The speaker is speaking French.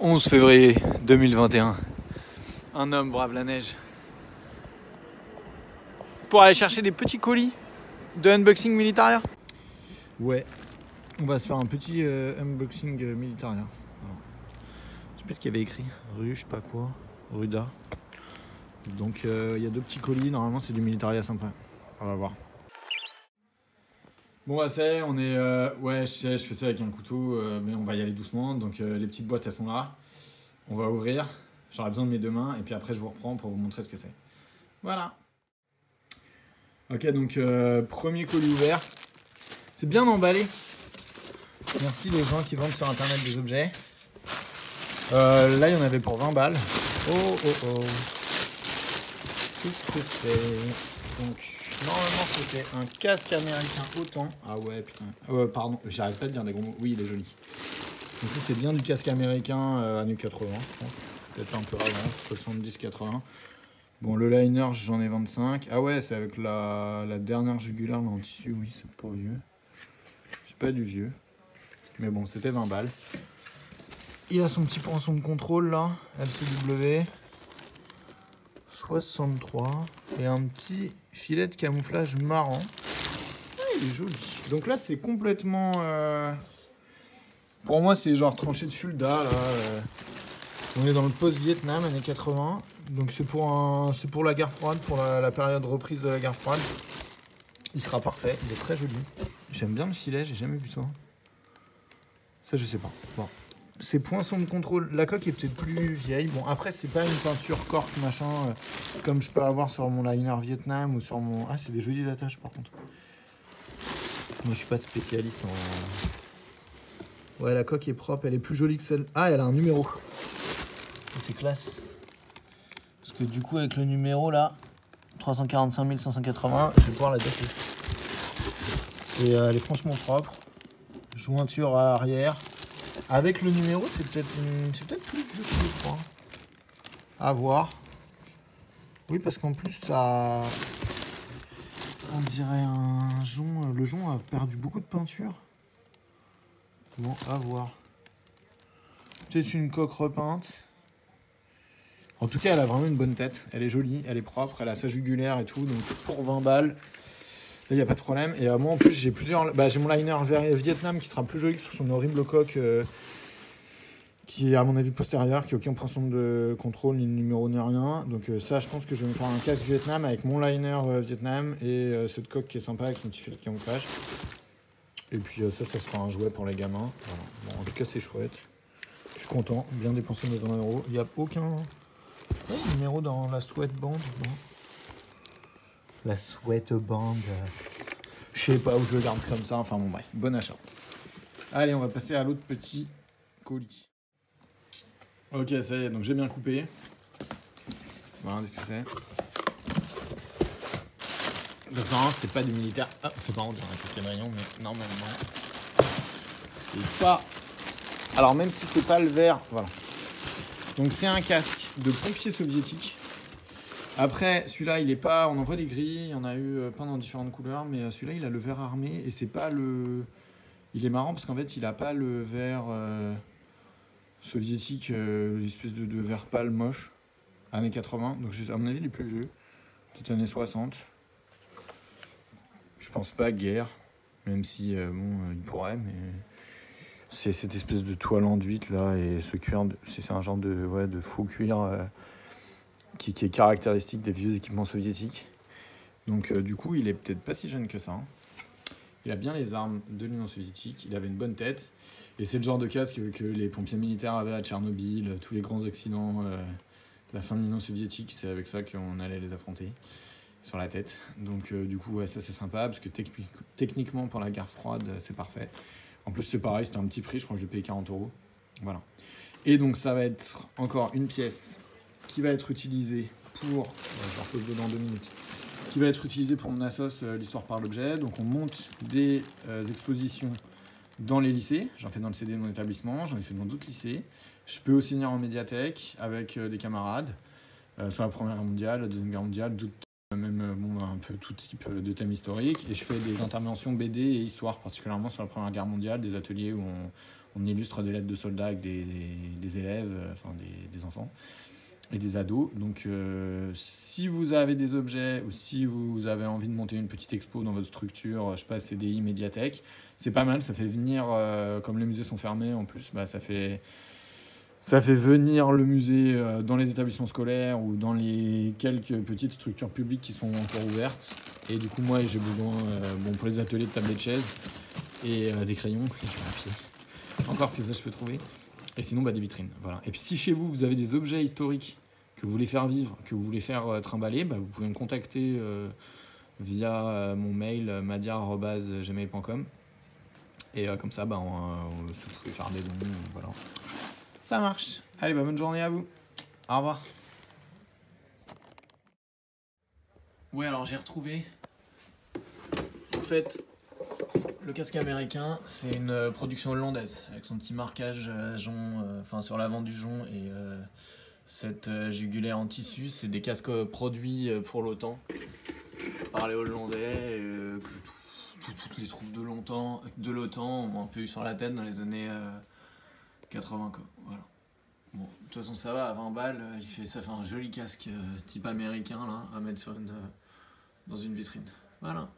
11 février 2021. Un homme brave la neige pour aller chercher des petits colis de unboxing Militaria. Ouais, on va se faire un petit unboxing Militaria. Alors, je sais pas ce qu'il y avait écrit, rue, je sais pas quoi, Ruda. Donc il y a deux petits colis, normalement c'est du Militaria sympa. On va voir. Bon bah ça y est, on est... ouais, je sais, je fais ça avec un couteau, mais on va y aller doucement. Donc les petites boîtes, elles sont là. On va ouvrir. J'aurai besoin de mes deux mains. Et puis après, je vous reprends pour vous montrer ce que c'est. Voilà. Ok, donc premier colis ouvert. C'est bien emballé. Merci les gens qui vendent sur Internet des objets. Là, il y en avait pour 20 balles. Oh, oh, oh. Qu'est-ce que c'est? Donc... normalement c'était un casque américain autant. Ah ouais putain. Pardon, j'arrête pas de dire des gros mots. Oui il est joli. Donc ça c'est bien du casque américain années 80 je pense. Peut-être un peu avant, 70-80. Bon le liner j'en ai 25. Ah ouais c'est avec la dernière jugulaire en tissu, oui c'est pas vieux. C'est pas du vieux. Mais bon c'était 20 balles. Il a son petit poinçon de contrôle là, LCW. 63 et un petit filet de camouflage marrant. Ah, il est joli. Donc là c'est complètement pour moi c'est genre tranché de Fulda là. On est dans le post-Vietnam années 80. Donc c'est pour la guerre froide, pour la période reprise de la guerre froide. Il sera parfait, il est très joli. J'aime bien le filet, j'ai jamais vu ça. Ça je sais pas. Bon. Ces poinçons de contrôle, la coque est peut-être plus vieille. Bon, après, c'est pas une peinture cork machin comme je peux avoir sur mon liner Vietnam ou sur mon... Ah, c'est des jolies attaches par contre. Moi, je suis pas spécialiste en... Ouais, la coque est propre, elle est plus jolie que celle... Ah, elle a un numéro. C'est classe. Parce que du coup, avec le numéro là, 345 580, je vais pouvoir la dater. Et elle est franchement propre. Jointure à arrière. Avec le numéro, c'est peut-être plus vieux que je crois. À voir. Oui, parce qu'en plus, ça... on dirait un jonc. Le jonc a perdu beaucoup de peinture. Bon, à voir. Peut-être une coque repeinte. En tout cas, elle a vraiment une bonne tête. Elle est jolie, elle est propre, elle a sa jugulaire et tout. Donc pour 20 balles, là, il n'y a pas de problème. Et moi, en plus, j'ai plusieurs... Bah, j'ai mon liner Vietnam qui sera plus joli que sur son horrible coque... qui est à mon avis postérieur, qui n'a aucun poinçon de contrôle, ni de numéro, ni rien. Donc ça, je pense que je vais me faire un casque Vietnam avec mon liner Vietnam et cette coque qui est sympa avec son petit filet de camouflage. Et puis ça sera un jouet pour les gamins. Voilà. Bon, en tout cas, c'est chouette. Je suis content, bien dépensé mes 20 €. Il n'y a aucun numéro dans la sweatband. Non. La sweatband. Je sais pas où je le garde comme ça. Enfin bon, bref, bon achat. Allez, on va passer à l'autre petit colis. Ok, ça y est, donc j'ai bien coupé. Voilà, qu'est-ce que c'est. Donc normalement, c'était pas du militaire. Ah, c'est marrant, on dirait un quatrième rayon, mais normalement, c'est pas... Alors, même si c'est pas le vert, voilà. Donc c'est un casque de pompier soviétique. Après, celui-là, il est pas... On en voit des gris, il y en a eu plein dans différentes couleurs, mais celui-là, il a le vert armé, et c'est pas le... Il est marrant, parce qu'en fait, il a pas le vert... soviétique, l'espèce de vert pâle moche, années 80, donc à mon avis il est plus vieux, peut-être années 60. Je pense pas guerre, même si bon, il pourrait, mais c'est cette espèce de toile enduite là, et ce cuir, c'est un genre de faux cuir qui est caractéristique des vieux équipements soviétiques. Donc du coup il est peut-être pas si jeune que ça. Hein. Il a bien les armes de l'Union soviétique, il avait une bonne tête. Et c'est le genre de casque que les pompiers militaires avaient à Tchernobyl, tous les grands accidents de la fin de l'Union soviétique, c'est avec ça qu'on allait les affronter sur la tête. Donc du coup, ouais, ça c'est sympa, parce que techniquement pour la guerre froide, c'est parfait. En plus c'est pareil, c'était un petit prix, je crois que je l'ai payé 40 €. Voilà. Et donc ça va être encore une pièce qui va être utilisée pour... je la repose dedans 2 minutes. Qui va être utilisée pour mon assos l'histoire par l'objet. Donc on monte des expositions dans les lycées, j'en fais dans le CD de mon établissement, j'en ai fait dans d'autres lycées. Je peux aussi venir en médiathèque avec des camarades sur la Première Guerre mondiale, la Deuxième Guerre mondiale, même bon, un peu tout type de thèmes historiques. Et je fais des interventions BD et histoire, particulièrement sur la Première Guerre mondiale, des ateliers où On illustre des lettres de soldats avec des élèves, enfin des enfants et des ados. Donc si vous avez des objets ou si vous avez envie de monter une petite expo dans votre structure, je sais pas, CDI, médiathèque, c'est pas mal, ça fait venir, comme les musées sont fermés en plus, ça fait venir le musée dans les établissements scolaires ou dans les quelques petites structures publiques qui sont encore ouvertes. Et du coup, moi, j'ai besoin, pour les ateliers de table et de chaises et des crayons et du papier. Encore que ça, je peux trouver. Et sinon, des vitrines. Voilà. Et puis, si chez vous, vous avez des objets historiques que vous voulez faire vivre, que vous voulez faire trimballer, vous pouvez me contacter via mon mail madia@gmail.com. Et comme ça, si vous pouvez faire des dons, voilà. Ça marche. Allez, bonne journée à vous. Au revoir. Ouais, alors j'ai retrouvé. En fait, le casque américain, c'est une production hollandaise, avec son petit marquage jonc, sur l'avant du jonc et cette jugulaire en tissu. C'est des casques produits pour l'OTAN par les Hollandais, que toutes les troupes de l'OTAN ont un peu eu sur la tête dans les années 80, quoi. Voilà. Bon, de toute façon, ça va, à 20 balles, ça fait un joli casque type américain là, à mettre dans une vitrine. Voilà.